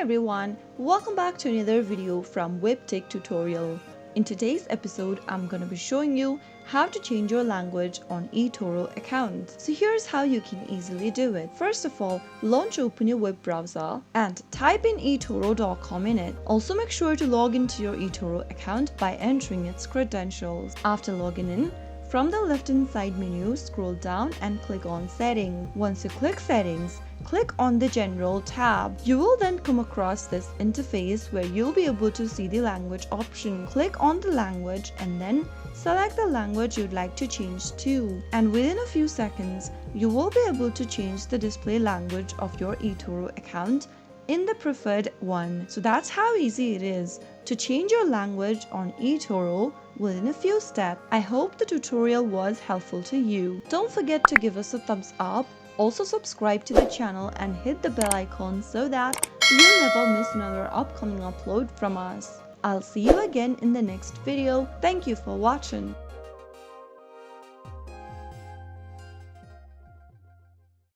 everyone, welcome back to another video from Webtech Tutorial. In today's episode, I'm gonna be showing you how to change your language on eToro account. So here's how you can easily do it. First of all, open your web browser and type in eToro.com in it. Also make sure to log into your eToro account by entering its credentials. After logging in, from the left-hand side menu, scroll down and click on Settings. Once you click Settings, click on the General tab. You will then come across this interface where you'll be able to see the language option. Click on the language and then select the language you'd like to change to. And within a few seconds, you will be able to change the display language of your eToro account in the preferred one. So that's how easy it is to change your language on eToro within a few steps. I hope the tutorial was helpful to you. Don't forget to give us a thumbs up. Also subscribe to the channel and hit the bell icon so that you'll never miss another upcoming upload from us. I'll see you again in the next video. Thank you for watching.